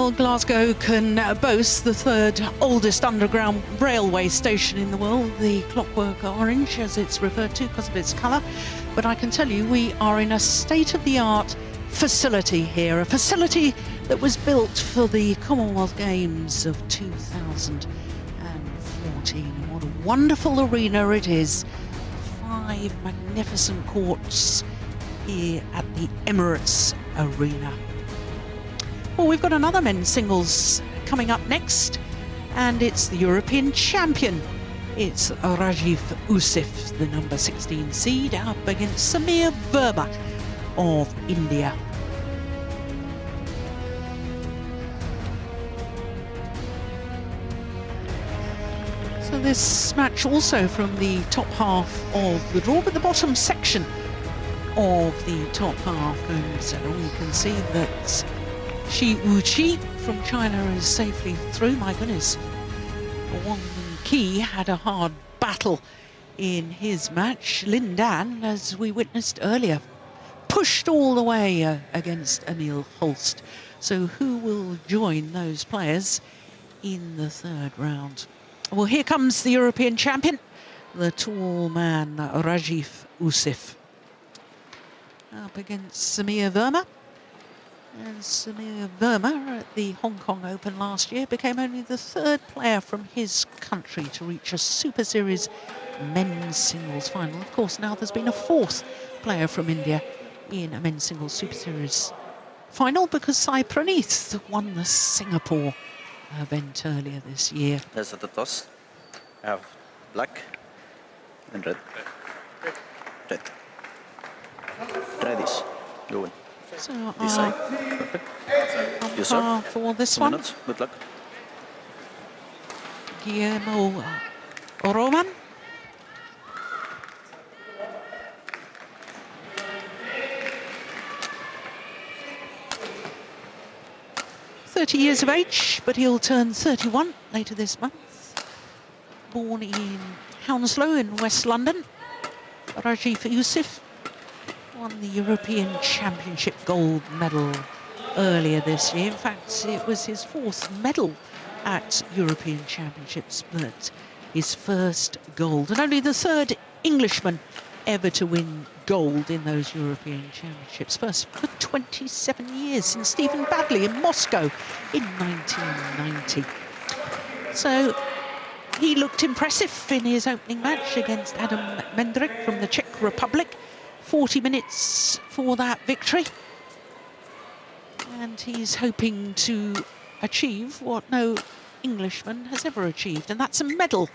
Well, Glasgow can boast the third oldest underground railway station in the world, the Clockwork Orange, as it's referred to because of its colour. But I can tell you, we are in a state-of-the-art facility here, a facility that was built for the Commonwealth Games of 2014. What a wonderful arena it is. 5 magnificent courts here at the Emirates Arena. Well, we've got another men's singles coming up next, and it's the European champion. It's Rajiv Ouseph, the number 16 seed, up against Samir Verma of India. So this match also from the top half of the draw, but the bottom section of the top half, and so we can see that Shi Wuqi from China is safely through. My goodness, Wang Qi had a hard battle in his match. Lin Dan, as we witnessed earlier, pushed all the way against Emil Holst. So who will join those players in the third round? Well, here comes the European champion, the tall man, Rajiv Ouseph, up against Samir Verma. And Samir Verma at the Hong Kong Open last year became only the 3rd player from his country to reach a Super Series men's singles final. Of course, now there's been a 4th player from India in a men's singles Super Series final, because Sai Praneeth won the Singapore event earlier this year. There's the toss. I have black and red. Red. Try this. Go in. So This side. Perfect. You serve. For this 2 one, minutes. Good luck. Guillermo Roman. Years of age, but he'll turn 31 later this month. Born in Hounslow in West London, Rajiv Ouseph won the European Championship gold medal earlier this year. In fact, it was his 4th medal at European Championships, but his first gold, and only the 3rd Englishman ever to win gold in those European Championships. First for 27 years, since Stephen Badley in Moscow in 1990. So he looked impressive in his opening match against Adam Mendrik from the Czech Republic. 40 minutes for that victory. And he's hoping to achieve what no Englishman has ever achieved, and that's a medal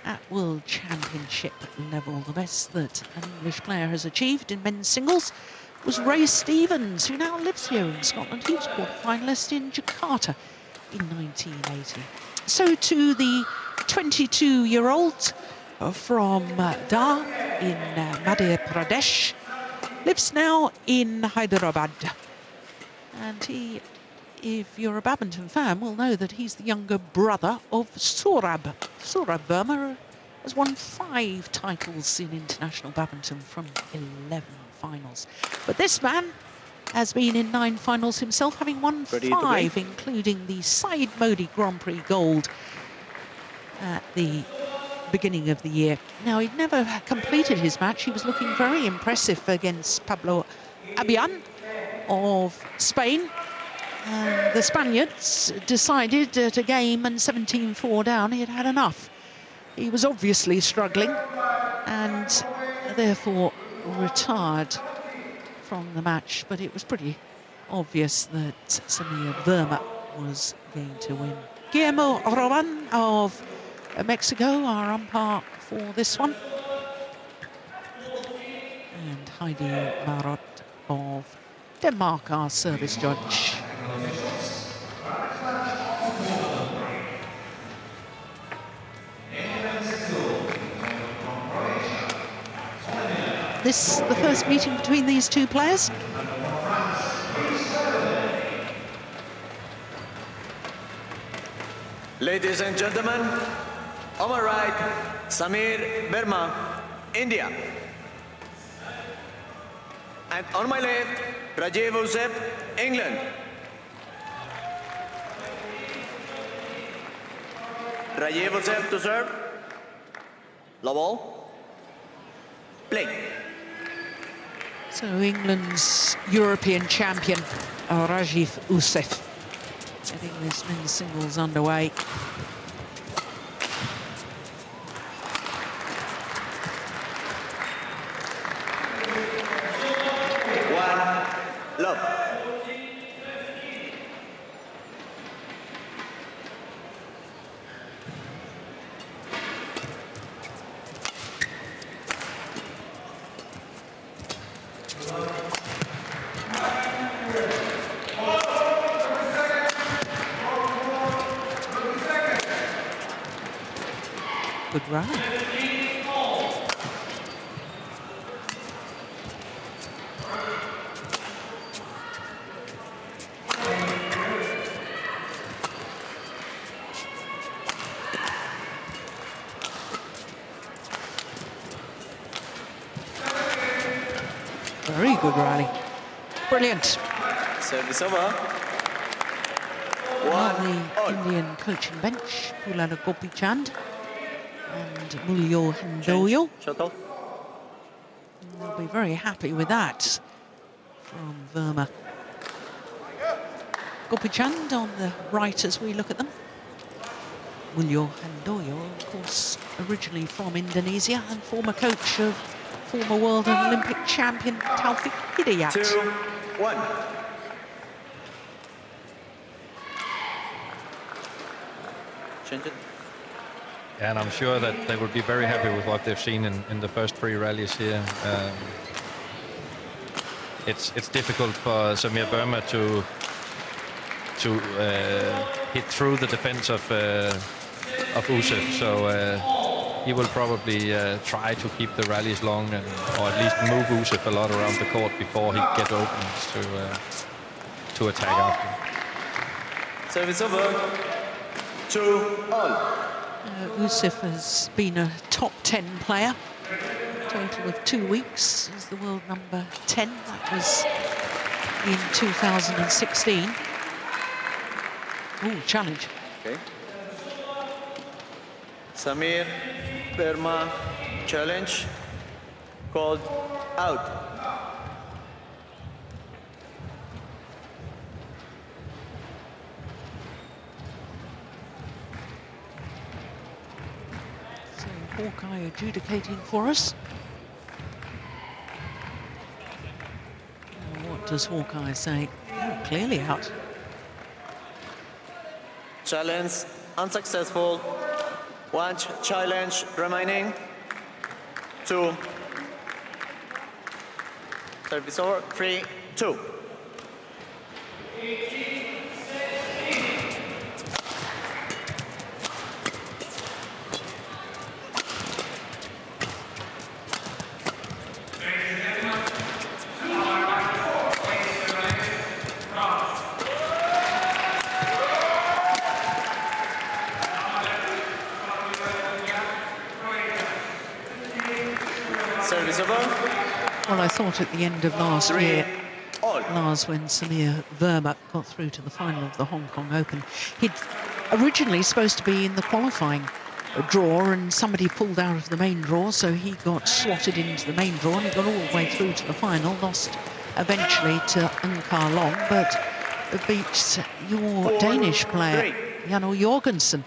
at World Championship level. The best that an English player has achieved in men's singles was Ray Stevens, who now lives here in Scotland. He was quarter-finalist in Jakarta in 1980. So to the 22-year-old from Dar in Madhya Pradesh, lives now in Hyderabad. And he, if you're a badminton fan, will know that he's the younger brother of Saurabh. Saurabh Verma has won 5 titles in international badminton from 11 finals. But this man has been in 9 finals himself, having won 5, including the Saeed Modi Grand Prix gold at the beginning of the year. Now, he'd never completed his match. He was looking very impressive against Pablo Abian of Spain. And the Spaniards decided at a game and 17-4 down, he had had enough. He was obviously struggling and therefore retired from the match, but it was pretty obvious that Samir Verma was going to win. Guillermo Roman of Mexico, our umpire for this one. And Heidi Marot of Denmark, our service judge. This the first meeting between these 2 players. Ladies and gentlemen, on my right, Samir Verma, India. And on my left, Rajiv Ouseph, England. Rajiv Ouseph to serve. Low ball. Play. So England's European champion, Rajiv Ouseph, getting this men's singles underway. Love. Good run. Very good rally. Brilliant. Service over. On the Indian coaching bench, Pulala Gopichand and Mulyo Handoyo. Shuttle. They'll be very happy with that from Verma. Gopichand on the right as we look at them. Mulyo Handoyo, of course, originally from Indonesia and former coach of former world and Olympic champion Taufik Hidayat. 2-1. Change it. And I'm sure that they will be very happy with what they've seen in the first 3 rallies here. It's difficult for Samir Verma to hit through the defense of Ouseph, so he will probably try to keep the rallies long or at least move Ouseph a lot around the court before he gets openings to attack after. Service over. 2-all. Ouseph has been a top 10 player. Total of 2 weeks as the world number 10. That was in 2016. Ooh, challenge. Okay. Samir Verma challenge called out. So Hawkeye adjudicating for us. Now, what does Hawkeye say? Oh, clearly out. Challenge unsuccessful. 1 challenge remaining. 2. Service over. 3-2. Service over. Well, I thought at the end of last year, 3-all. Lars, when Samir Verma got through to the final of the Hong Kong Open, he'd originally supposed to be in the qualifying draw and somebody pulled out of the main draw, so he got slotted into the main draw and he got all the way through to the final, lost eventually to Kar Long, but beats your Danish player, Janno Jorgensen,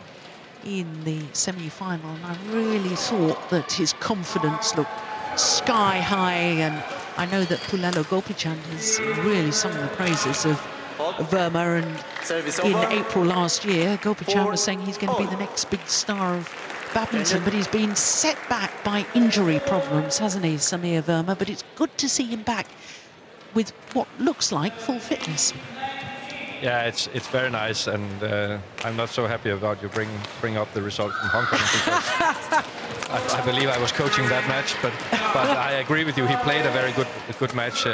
in the semi-final. And I really thought that his confidence looked sky high, and I know that Pulalo Gopichand has really sung the praises of Verma, and in April last year Gopichand was saying he's going to be the next big star of badminton, but he's been set back by injury problems, hasn't he, Samir Verma? But it's good to see him back with what looks like full fitness. Yeah, it's very nice, and I'm not so happy about you bring up the result from Hong Kong, because I believe I was coaching that match, but I agree with you. He played a very good match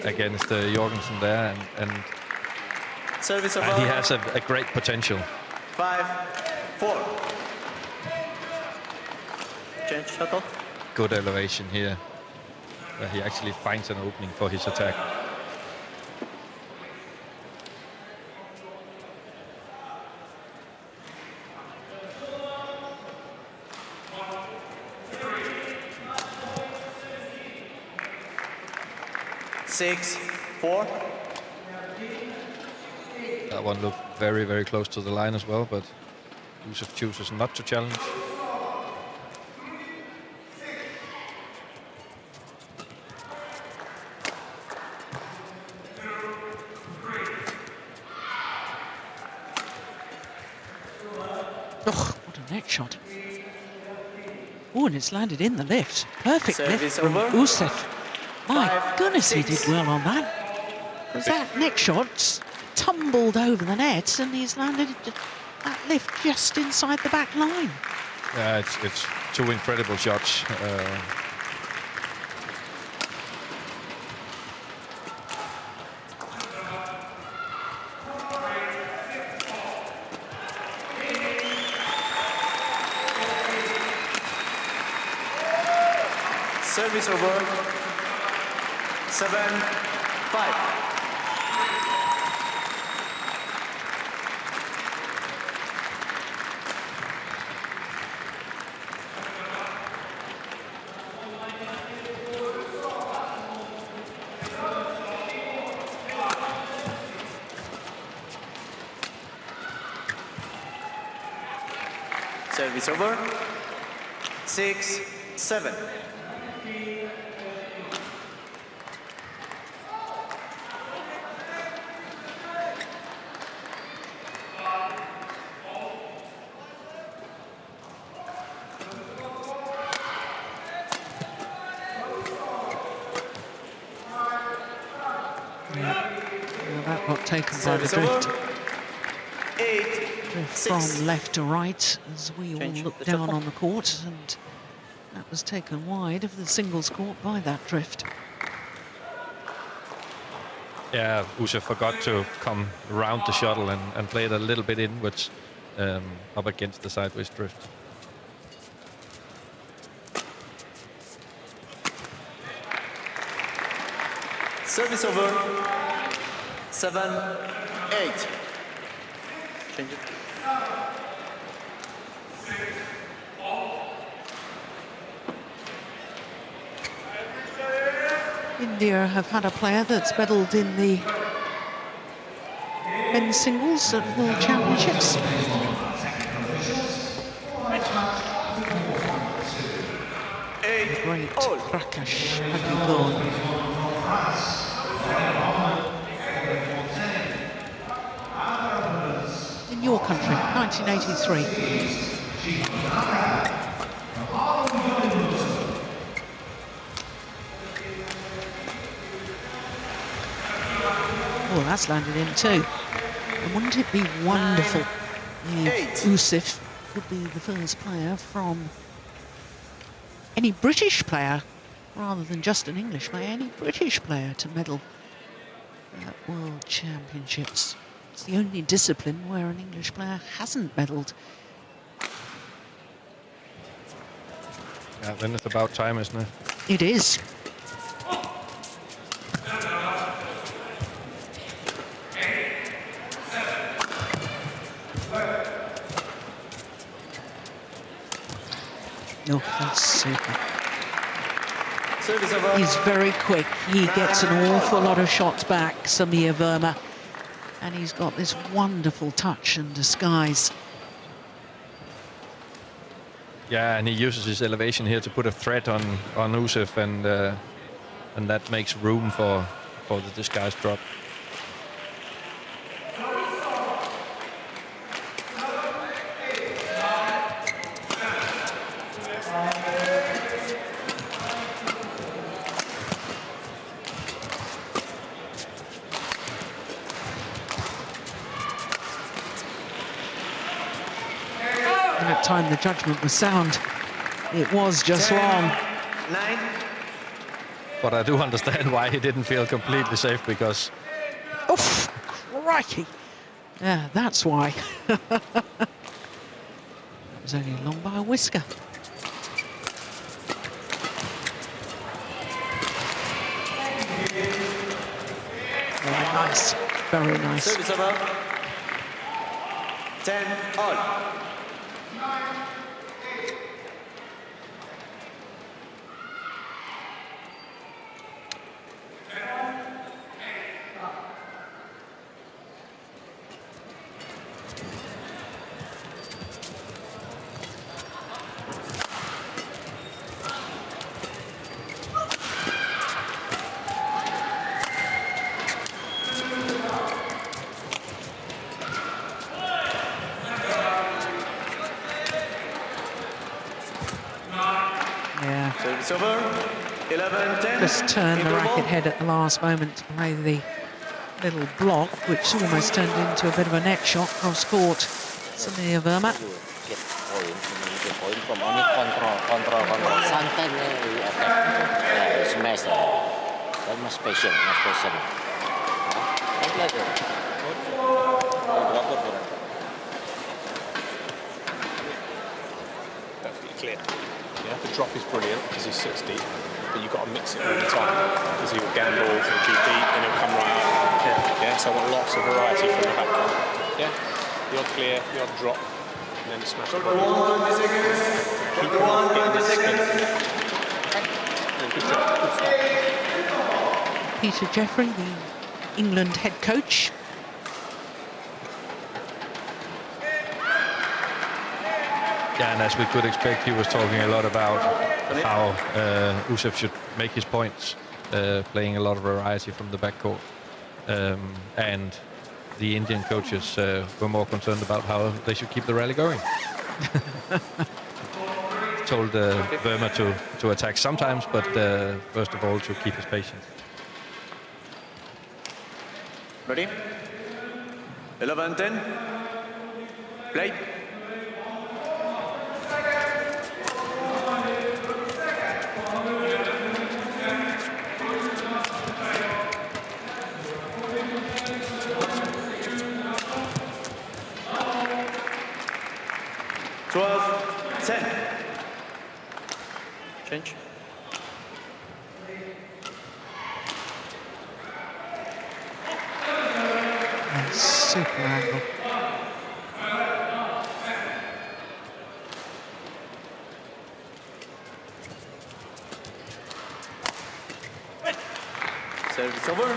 against Jorgensen there, and he has a great potential. 5-4. Change shuttle. Good elevation here, where he actually finds an opening for his attack. 6-4. That one looked very, very close to the line as well, but Ouseph chooses not to challenge. Oh, what a net shot. Oh, and it's landed in the lift. Perfect Service lift from over. Ouseph. My 5, goodness, he 6. did well on that. Because that net shot tumbled over the net and he's landed that lift just inside the back line. Yeah, it's two incredible shots. Service over. 7-5. Service over. 6-7. That got taken by the Service drift. over. 8-6. From left to right as we all Change looked the down shuffle. on the court, and that was taken wide of the singles court by that drift. Yeah, Ouseph forgot to come around the shuttle and play it a little bit inwards up against the sideways drift. Service over. 7-8. Change it. India have had a player that's medalled in the men's singles at World Championships. The great Prakash Padukone. In your country, 1983. Oh, that's landed in too. And wouldn't it be wonderful if Ouseph would be the first player from any British player, rather than just an English player, any British player to medal at World Championships. It's the only discipline where an English player hasn't medalled. Yeah, then it's about time, isn't it? It is. No, that's super. Service over. He's very quick. He gets an awful lot of shots back, Samir Verma. And he's got this wonderful touch and disguise. Yeah, and he uses his elevation here to put a threat on Ouseph, and that makes room for the disguise drop. And at time the judgment was sound. It was just 10, wrong. 9. But I do understand why he didn't feel completely safe, because Oof, crikey. Yeah, that's why. It was only long by a whisker. Very nice, very nice. Service over. 10 all. 11-10. Just turned the Interval. racket head at the last moment to play the little block, which almost turned into a bit of a net shot cross court. Samir Verma. Get point from only control. Sometimes you attack, smash. That much patience, Like that. Perfectly clear. Yeah, the drop is brilliant because he sits deep, but you've got to mix it all the time because he'll gamble, he'll be deep, and he'll come right out. Yeah, so I want lots of variety from the back. Yeah, the odd clear, the odd drop, and then smash the body. Keep him off getting this spin. Yeah, good job. Good start. Peter Jeffrey, the England head coach. Yeah, and as we could expect, he was talking a lot about how Ouseph should make his points, playing a lot of variety from the backcourt. And the Indian coaches were more concerned about how they should keep the rally going. Told Verma to attack sometimes, but first of all to keep his patience. Ready? 11-10. Play. Change. Super angle. Service over.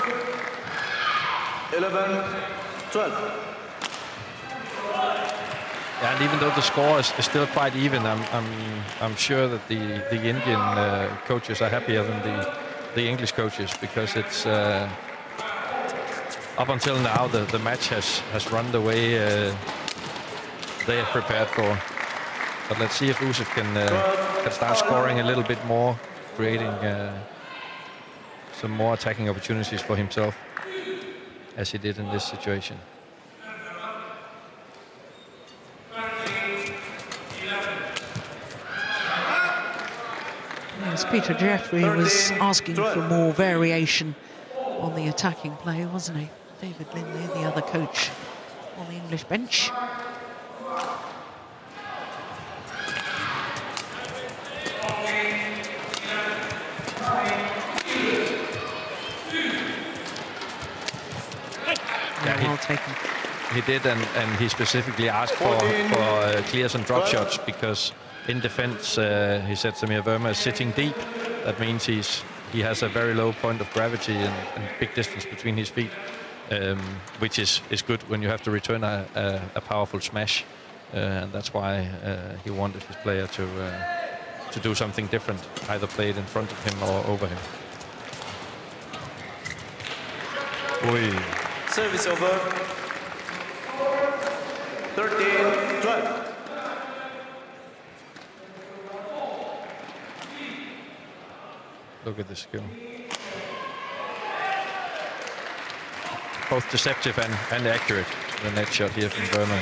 11-12. And even though the score is still quite even, I'm sure that the Indian coaches are happier than the English coaches, because it's up until now the match has run the way they have prepared for. But let's see if Ouseph can start scoring a little bit more, creating some more attacking opportunities for himself, as he did in this situation. Yes, Peter Jeffrey was asking for more variation on the attacking play, wasn't he? David Lindley, the other coach on the English bench. Yeah, Well taken. He did, and he specifically asked for clears and drop shots, because in defense, he said Samir Verma is sitting deep. That means he has a very low point of gravity and big distance between his feet, which is good when you have to return a powerful smash. And that's why he wanted his player to do something different, either play it in front of him or over him. Oy. Service over. 13-12. Look at this skill. Both deceptive and accurate, the net shot here from Verma.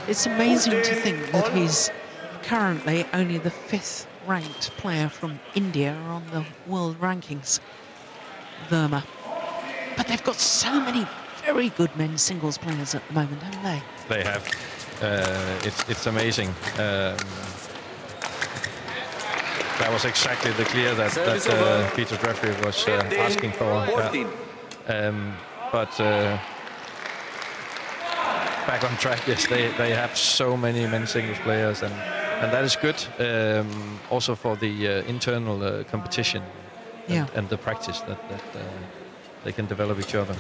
It's amazing to think that he's currently only the 5th ranked player from India on the world rankings, Verma. But they've got so many very good men's singles players at the moment, haven't they? They have. It's amazing. That was exactly the clear that Peter Jeffrey was asking for. But back on track, yes, they have so many men's singles players, and that is good. Also for the internal competition and the practice that they can develop each other.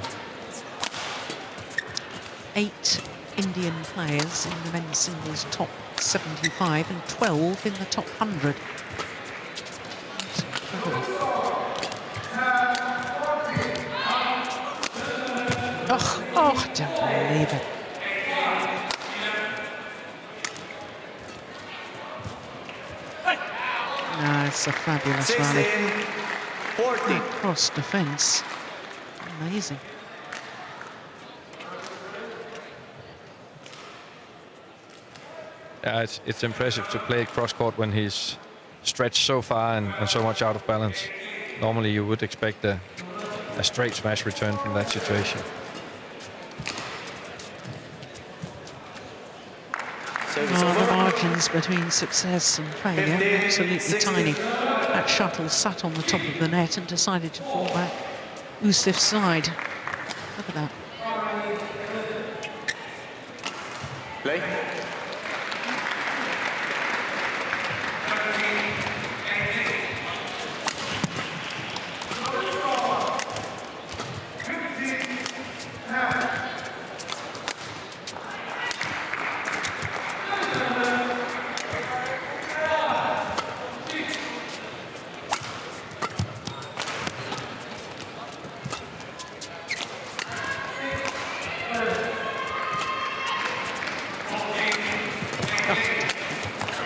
8 Indian players in the men's singles top 75 and 12 in the top 100. That's incredible. Oh, I don't believe it. That's a fabulous rally. 16-14. Cross defence. Amazing. It's impressive to play cross-court when he's stretched so far and so much out of balance. Normally you would expect a straight smash return from that situation. The margins between success and failure are absolutely tiny. That shuttle sat on the top of the net and decided to fall back Ouseff's side. Look at that. Play.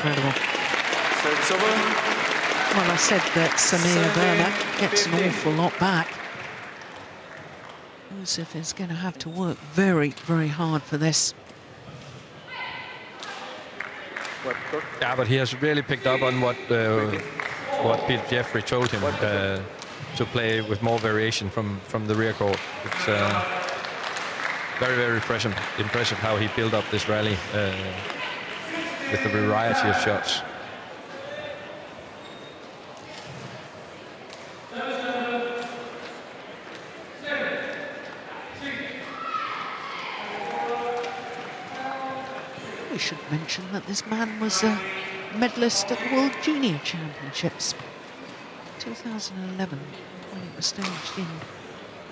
Incredible. Service over. Well, I said that Samir Verma gets an awful lot back. Ouseph is going to have to work very, very hard for this. Yeah, but he has really picked up on what Jeffrey told him to play with more variation from the rear court. It's very, very impressive how he built up this rally with a variety of shots. We should mention that this man was a medalist at the World Junior Championships 2011 when it was staged in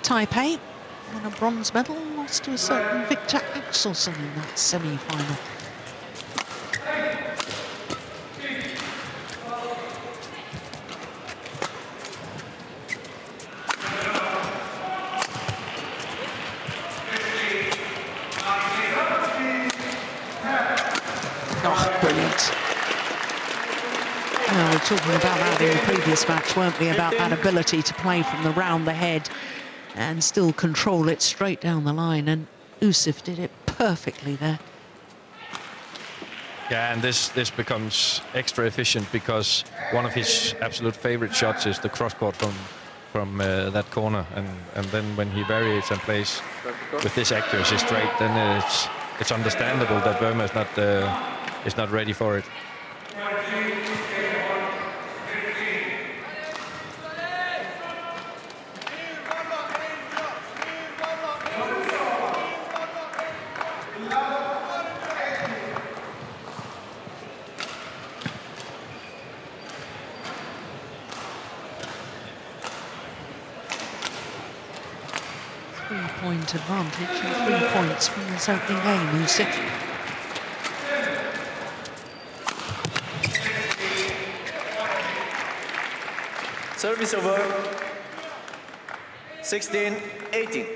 Taipei. Won a bronze medal, lost to a certain Victor Axelsen in that semi-final. Brilliant. Well, we were talking about that in the previous match, weren't we? About that ability to play from the round the head and still control it straight down the line. And Ouseph did it perfectly there. Yeah, and this becomes extra efficient because one of his absolute favorite shots is the cross-court from that corner. And then when he varies and plays with this accuracy straight, then it's understandable that Verma is not ready for it. Three-point advantage and 3 points from this opening game, Ouseph. Service over. 16-18.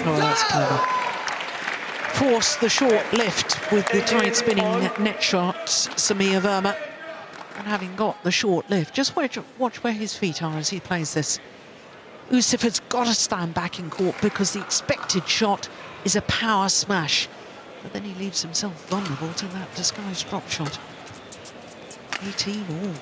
Oh, that's clever. Force the short lift with the tight spinning net shot, Samir Verma. And having got the short lift, just watch where his feet are as he plays this. Ouseph has got to stand back in court because the expected shot is a power smash. But then he leaves himself vulnerable to that disguised drop shot. 18 all.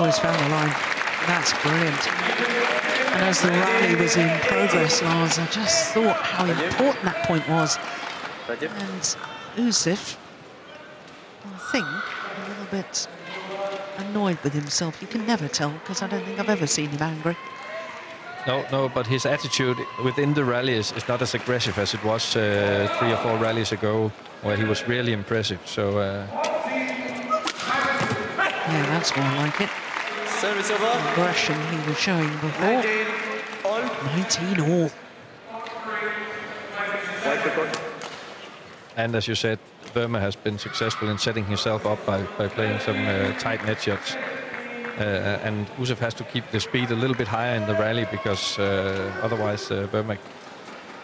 he's found the line. That's brilliant. And as the rally was in progress, Lars, I just thought how important that point was. And Ouseph, I think, a little bit annoyed with himself. You can never tell, because I don't think I've ever seen him angry. No, but his attitude within the rally is not as aggressive as it was 3 or 4 rallies ago, where he was really impressive. So, yeah, that's more like it. Service over. Aggression he was showing before. 19 all. 19 all. White record. and as you said, Verma has been successful in setting himself up by playing some tight net shots. And Ouseph has to keep the speed a little bit higher in the rally, because otherwise Verma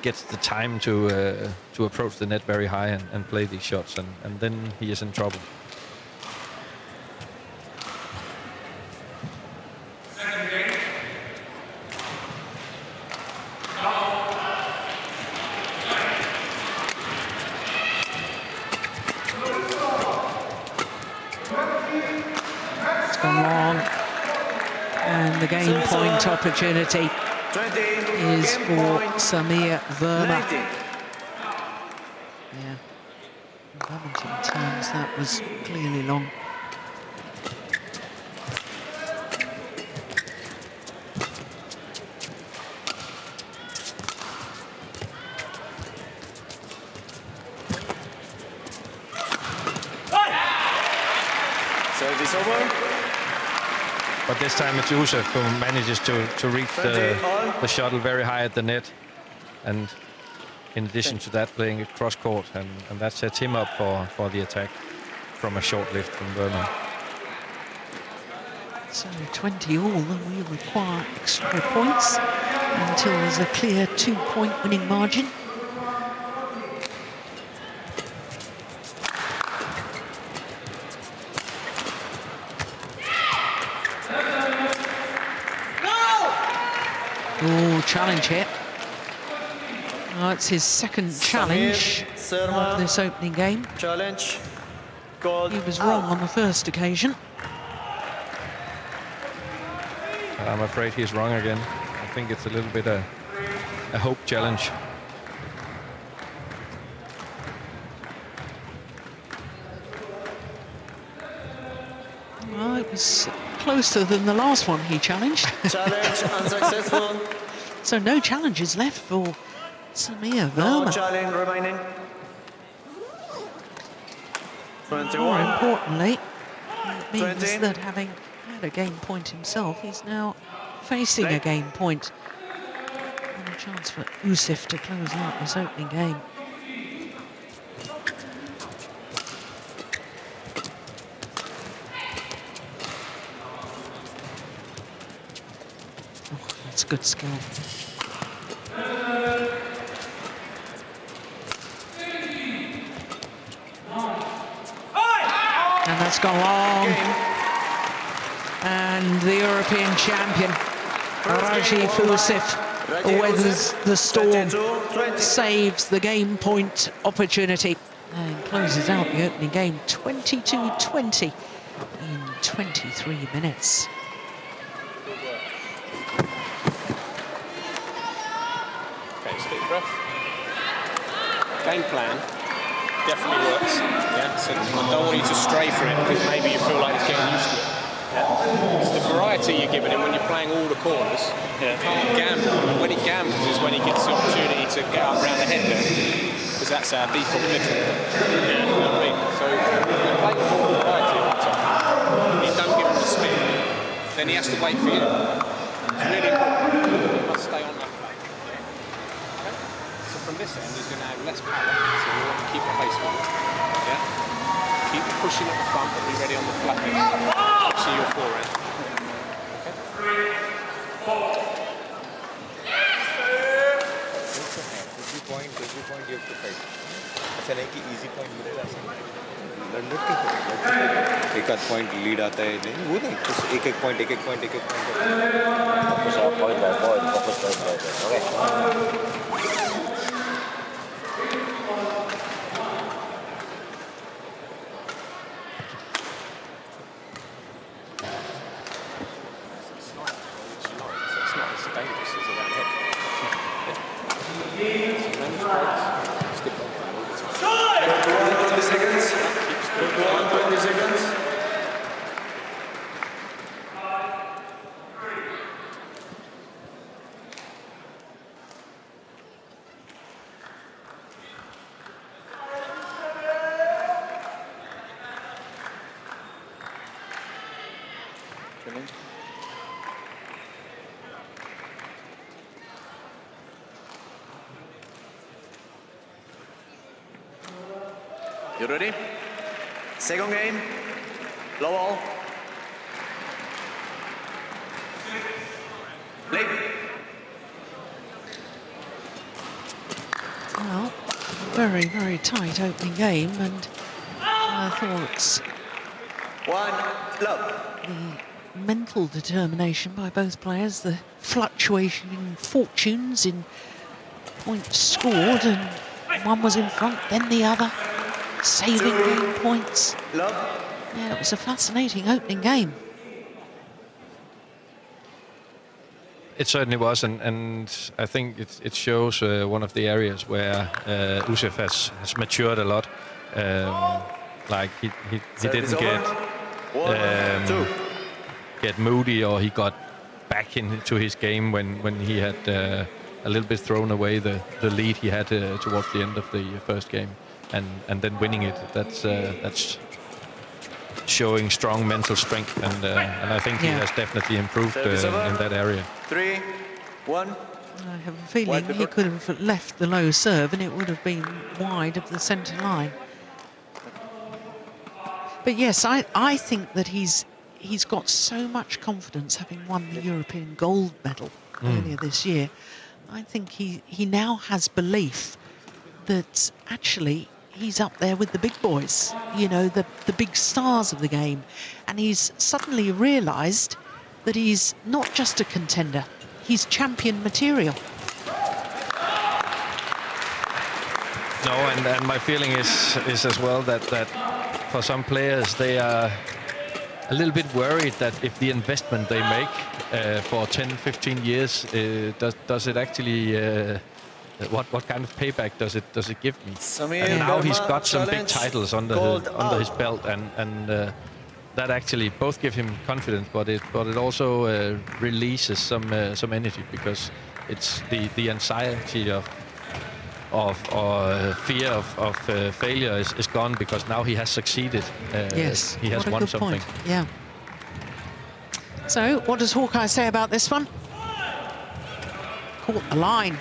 gets the time to approach the net very high and play these shots, and then he is in trouble. It's gone long. And the game point opportunity is for Samir Verma. 19. Yeah. In badminton terms, that was clearly long. Service over. But this time it's Ouseph who manages to reach the shuttle very high at the net, and in addition to that, playing it cross court, and that sets him up for the attack from a short lift from Verma. So 20 all, and we require extra points until there's a clear 2-point winning margin. Oh, challenge here. Oh, it's his second challenge of this opening game. Challenge. Called He was wrong on the first occasion. I'm afraid he's wrong again. I think it's a little bit a hope challenge. Well, it was closer than the last one he challenged. Challenge unsuccessful. So no challenges left for Samir No Verma. challenge remaining. 21. More importantly, it means 20. that having had a game point himself, he's now facing a game point. And a chance for Ouseph to close out this opening game. Oh, that's good skill. And that's gone long. And the European champion, Rajiv Ouseph, weathers the storm, 22-20. saves the game point opportunity, and closes out the opening game 22-20 in 23 minutes. Okay, just take a breath. Game plan definitely works. Yeah, so I don't want you to stray from it because maybe you feel like it's getting used to it. Yeah. It's the variety you're giving him when you're playing all the corners. Yeah. You can't gamble. And when he gambles is when he gets the opportunity to get up around the head there, because that's our default lift. Yeah, you know what I mean? So if you play the ball variety all the time, and you don't give him the spin, then he has to wait for you. It's really important. You must stay on that play. Okay? So from this end, he's going to have less power, so you want to keep the pace forward. Yeah? Keep pushing at the front, but be ready on the flat edge. See your forehand. Point you have to fight. ऐसा नहीं कि easy point मिलेगा ऐसा एक आध point lead आता है नहीं वो नहीं कुछ एक point Focus on point by point, focus point by point. Okay. You ready? Second game. Low ball. Play. Well, very, very tight opening game, and I thought 1 love. the mental determination by both players, the fluctuating fortunes in points scored, and one was in front, then the other, saving game points. Love. Yeah, it was a fascinating opening game. It certainly was, and I think it shows one of the areas where Ouseph has matured a lot. Like he didn't get moody, or he got back into his game when he had a little bit thrown away the lead he had towards the end of the first game, and then winning it. That's showing strong mental strength, and I think he has definitely improved in that area. 3-1. I have a feeling he could have left the low serve and it would have been wide of the centre line. But yes, I think that he's got so much confidence, having won the European gold medal earlier this year. I think he now has belief that actually he's up there with the big boys, you know, the big stars of the game. And he's suddenly realised that he's not just a contender, he's champion material. No, and my feeling is as well that for some players, they are a little bit worried that if the investment they make for 10, 15 years, does it actually, what kind of payback does it give me? And now he's got some big titles under his belt, and that actually both give him confidence, but it also releases some energy, because it's the anxiety of fear of failure is gone, because now he has succeeded. Yes, he has won something. Point. Yeah. So, what does Hawkeye say about this one? Caught the line.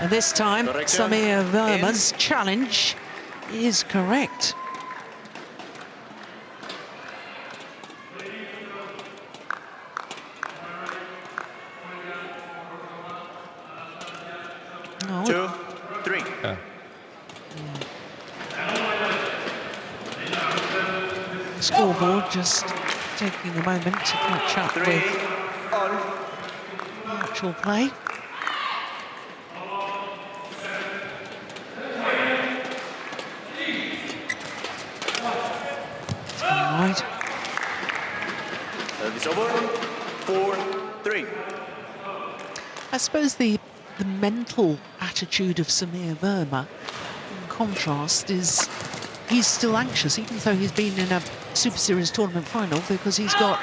And this time, Samir Verma's challenge is correct. Oh. 2, 3. Yeah. Scoreboard just taking a moment to catch up with the actual play. All right. Service over. 4-3. I suppose the mental attitude of Samir Verma, in contrast, is he's still anxious, even though he's been in a Super Series tournament final, because he's got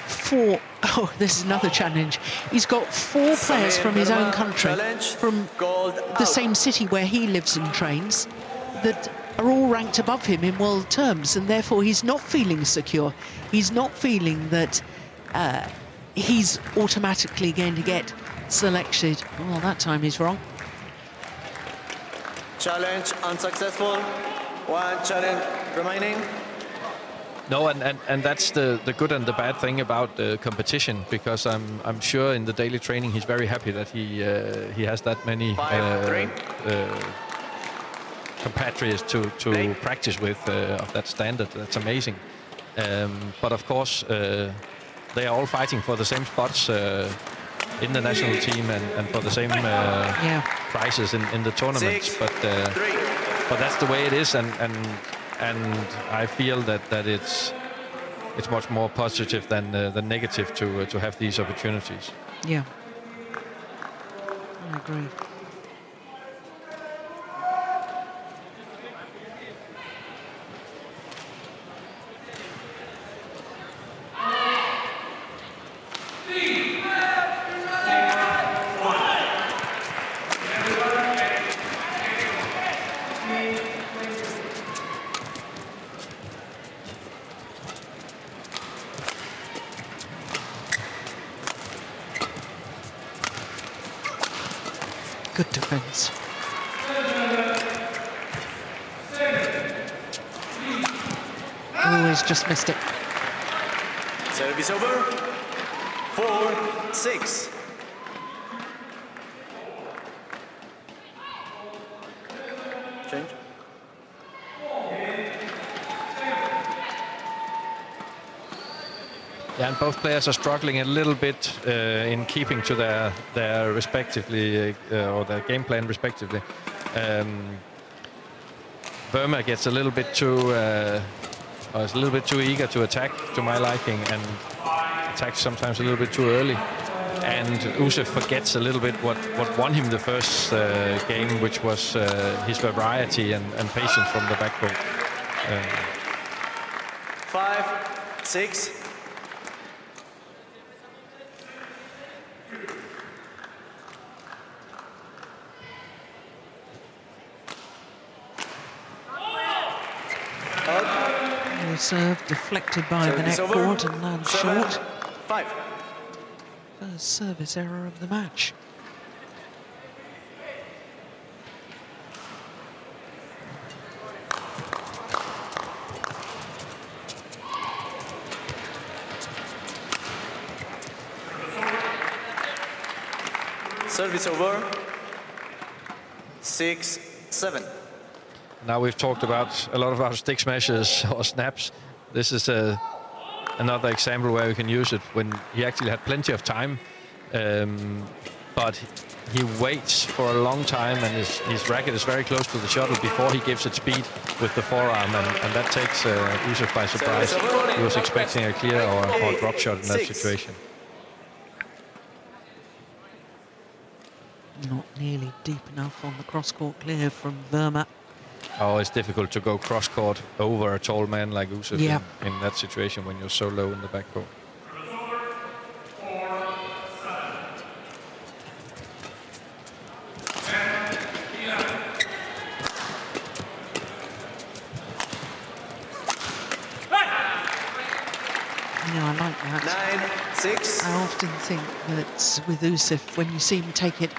four. Oh, this is another challenge. He's got 4 players from his own country, from the same city where he lives and trains, that are all ranked above him in world terms, and therefore he's not feeling secure. He's not feeling that he's automatically going to get selected. Well, that time he's wrong. Challenge unsuccessful. 1 challenge remaining. No, and that's the good and the bad thing about the competition, because I'm sure in the daily training he's very happy that he has that many compatriots to practice with of that standard. That's amazing. But of course, they are all fighting for the same spots in the national team and for the same prizes in the tournaments. But that's the way it is, and I feel that it's much more positive than negative to have these opportunities. Yeah, I agree. Good defense. he's just missed it. Service over. 4-6. Change. Yeah, and both players are struggling a little bit in keeping to their respectively or their game plan respectively. Verma gets a little bit too is a little bit too eager to attack to my liking, and attacks sometimes a little bit too early. And Ouseph forgets a little bit what won him the first game, which was his variety and patience from the backcourt. 5-6. The serve deflected by the net court and lands short. 5. First service error of the match. Service over. 6-7. Now we've talked about a lot of our stick smashes or snaps. This is another example where we can use it when he actually had plenty of time, but he waits for a long time, and his racket is very close to the shuttle before he gives it speed with the forearm, and that takes Ouseph by surprise. He was expecting a clear or drop shot in that situation. Not nearly deep enough on the cross-court clear from Verma. Oh, it's difficult to go cross-court over a tall man like Ouseph in that situation when you're so low in the backcourt. Yeah, I like that. 9-6. I often think that with Ouseph, when you see him take it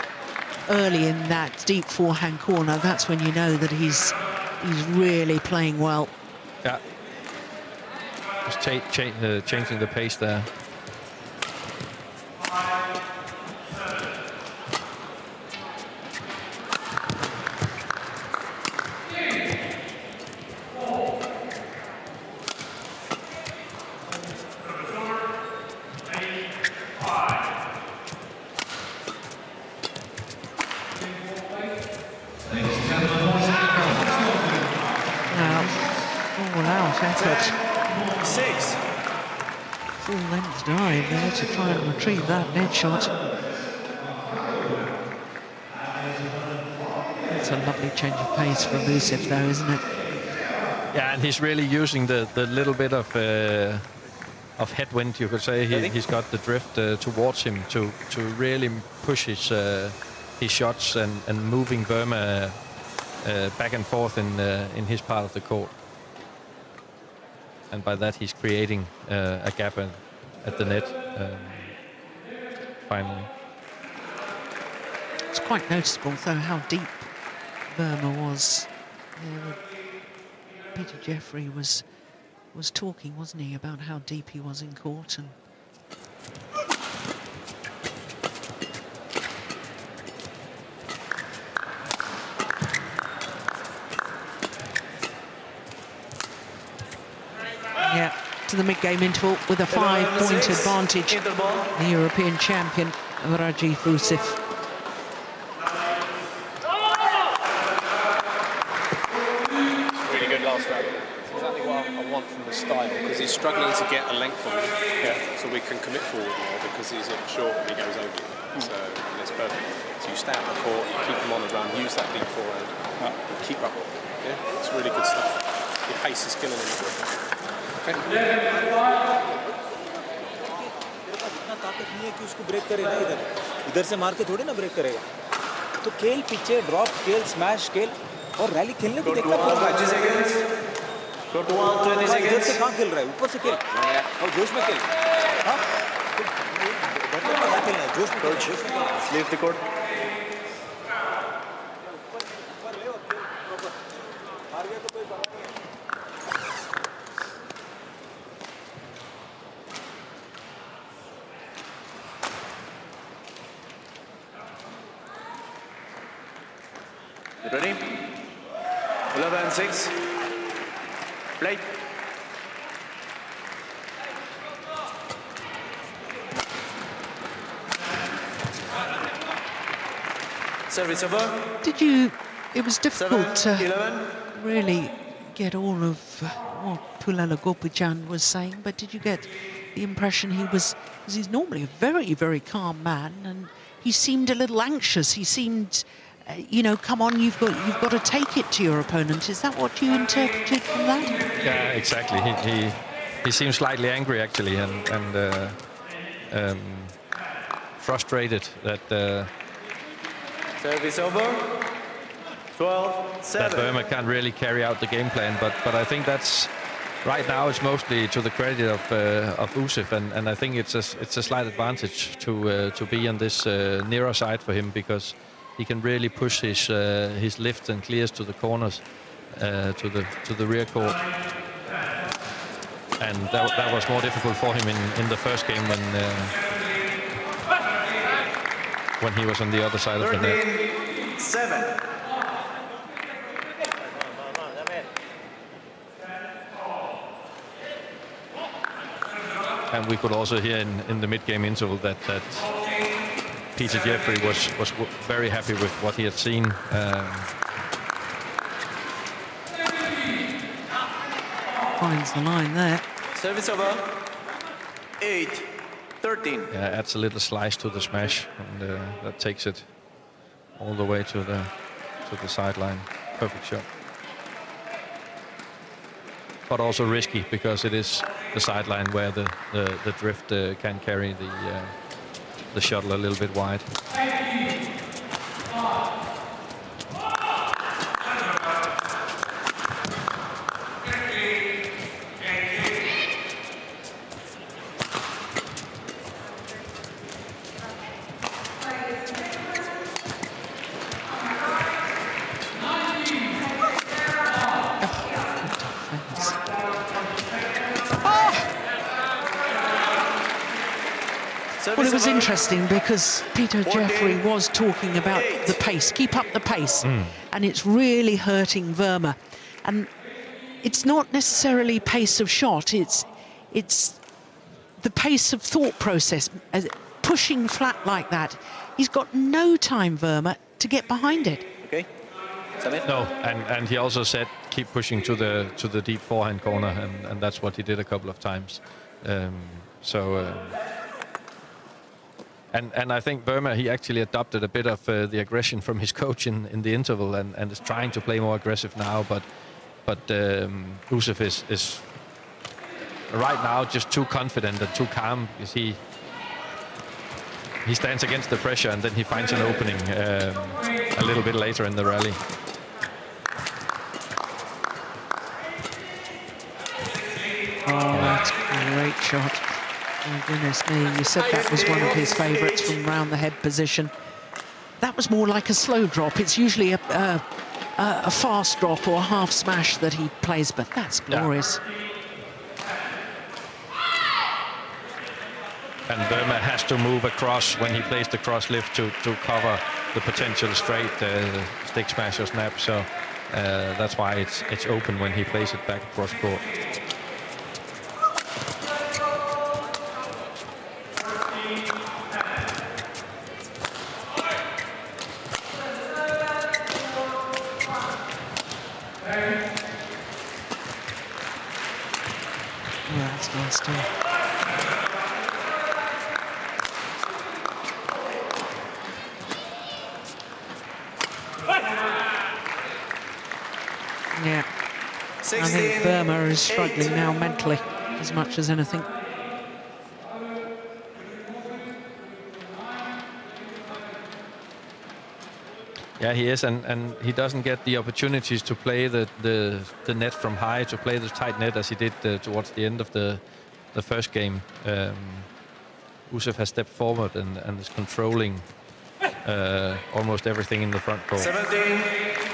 early in that deep forehand corner, that's when you know that he's really playing well. Yeah. Just changing the pace there. Full-length dive there to try and retrieve that net shot. It's a lovely change of pace from Ouseph, though, isn't it? Yeah, and he's really using the little bit of headwind, you could say. He's got the drift towards him to really push his shots and moving Verma back and forth in his part of the court. And by that, he's creating a gap at the net, finally. It's quite noticeable, though, how deep Verma was. Peter Jeffrey was talking, wasn't he, about how deep he was in court. And yeah, to the mid-game interval with a 5-point advantage. The European champion, Rajiv Ouseph. Really good last round. It's exactly what I want from the style, because he's struggling to get a length on it, so we can commit forward more because he's short and he goes over you. So it's perfect. So you stay out the court, you keep him on the run, use that deep forehand, and keep up. Yeah, it's really good stuff. Your pace is killing him. इतना ताकत नहीं है कि उसको break करेगा इधर से मार के थोड़ी ना ब्रेक करेगा तो खेल पीछे ड्रॉप खेल स्मैश खेल और रैली खेलने को देखना इधर से कहाँ खेल रहा है ऊपर से खेल और जोश में खेल हाँ खेलना है जोश में खेल Ready? 11-6. Play. Service over. Did you? It was difficult 7, to 11. really get all of what Pulala Gopichan was saying, but did you get the impression he was, because he's normally a very, very calm man, and he seemed a little anxious. He seemed, you know, come on, you've got to take it to your opponent. Is that what you interpreted from that? Yeah, exactly. He seems slightly angry actually, and frustrated that. Service over. 12-7. That Verma can't really carry out the game plan, but I think that's right now it's mostly to the credit of Ouseph, and I think it's a slight advantage to be on this nearer side for him, because he can really push his lifts and clears to the corners, to the rear court, and that was more difficult for him in the first game when he was on the other side of the net. 13-7. And we could also hear in the mid-game interval that Peter Jeffrey was very happy with what he had seen. Finds the line there. Service over. 8-13. Yeah, adds a little slice to the smash, and that takes it all the way to the sideline. Perfect shot. But also risky, because it is the sideline where the drift can carry the shuttle a little bit wide. Well, it was interesting because Peter Jeffrey was talking about the pace, keep up the pace, and it's really hurting Verma. And it's not necessarily pace of shot, it's the pace of thought process, pushing flat like that. He's got no time, Verma, to get behind it. Okay. Samir? No, and he also said keep pushing to the deep forehand corner, and that's what he did a couple of times. And I think Verma, he actually adopted a bit of the aggression from his coach in the interval, and is trying to play more aggressive now. But Ouseph is right now just too confident and too calm, because he stands against the pressure, and then he finds an opening a little bit later in the rally. Oh, that's a great shot. Oh, goodness me, you said that was one of his favourites from round the head position. That was more like a slow drop. It's usually a fast drop or a half smash that he plays, but that's glorious. And Verma has to move across when he plays the cross lift to cover the potential straight stick smash or snap. So that's why it's open when he plays it back across court. Yeah, I think Verma is struggling now mentally as much as anything. Yeah, he is, and he doesn't get the opportunities to play the net from high, to play the tight net as he did towards the end of the first game. Ouseph has stepped forward and is controlling almost everything in the front court. 17-8.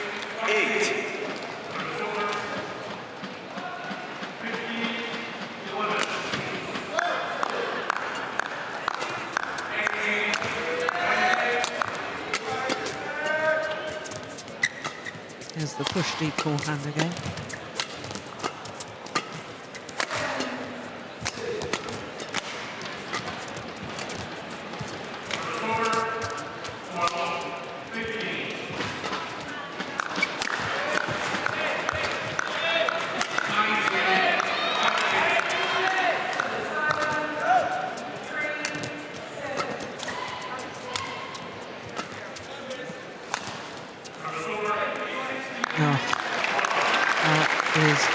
There's the push deep forehand again.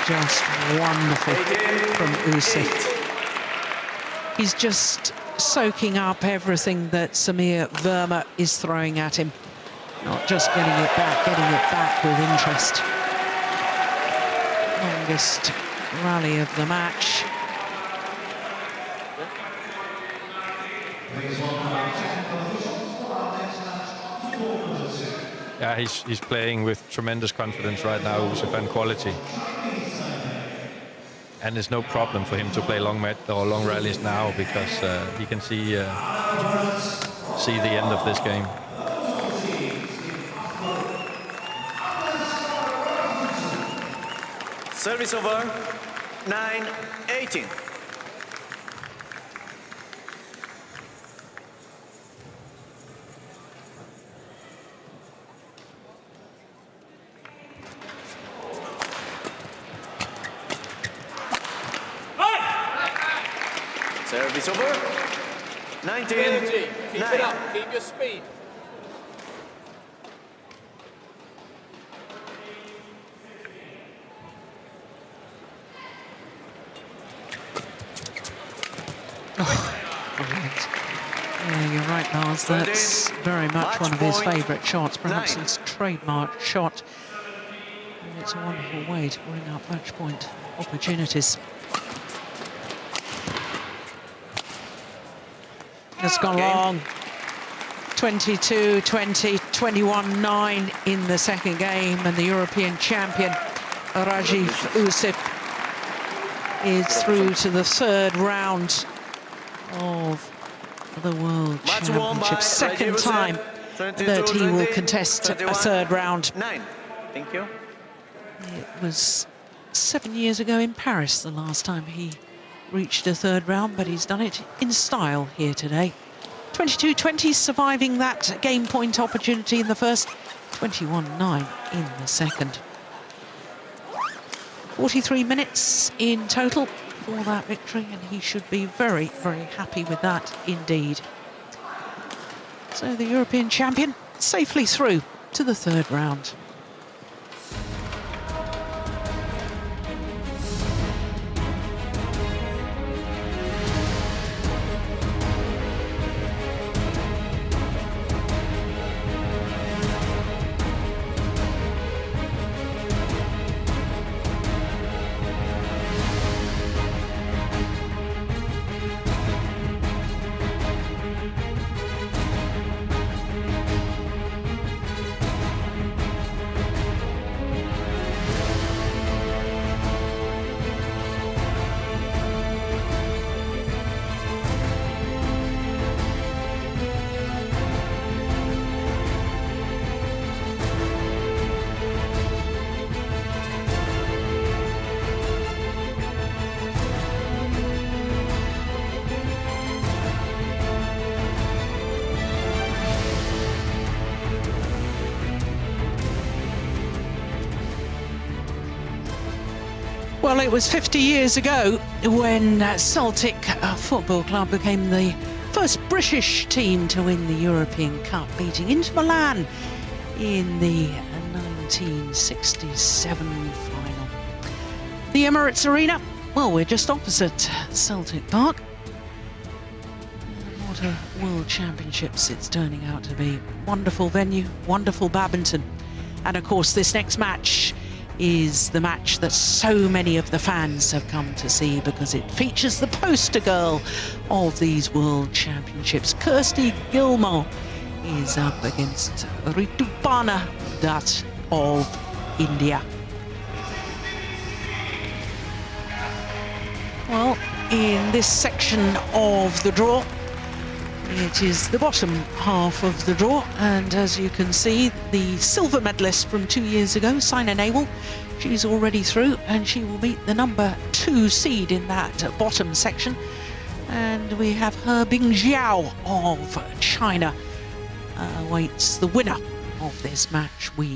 Just wonderful from Ouseph. He's just soaking up everything that Samir Verma is throwing at him. Not just getting it back with interest. Longest rally of the match. Yeah, he's playing with tremendous confidence right now, Ouseph, and quality. And there's no problem for him to play long rallies now because he can see the end of this game. Service over, 9-18. Service over, 19-9. Keep it up, keep your speed. Yeah, you're right, Lars. That's very much one of his favourite shots, perhaps his trademark shot. And it's a wonderful way to bring up match point opportunities. It's gone long. 22-20, 21-9 in the second game, and the European champion Rajiv Ouseph is through to the third round of the World Championships. Second time that he will contest a third round. Thank you. It was 7 years ago in Paris the last time he reached a third round, but he's done it in style here today. 22-20, surviving that game point opportunity in the first, 21-9 in the second. 43 minutes in total for that victory, and he should be very, very happy with that indeed. So the European champion safely through to the third round. Well, it was 50 years ago when Celtic Football Club became the first British team to win the European Cup, beating Inter Milan in the 1967 final. The Emirates Arena, well, we're just opposite Celtic Park. What a World Championships it's turning out to be. Wonderful venue, wonderful badminton. And of course, this next match is the match that so many of the fans have come to see because it features the poster girl of these World Championships. Kirsty Gilmore is up against Ritupana Dutt of India. Well, in this section of the draw, It is the bottom half of the draw, and as you can see, the silver medalist from 2 years ago, Sina Newell, she's already through, and she will meet the number 2 seed in that bottom section. And we have He Bingjiao of China awaits the winner of this match. We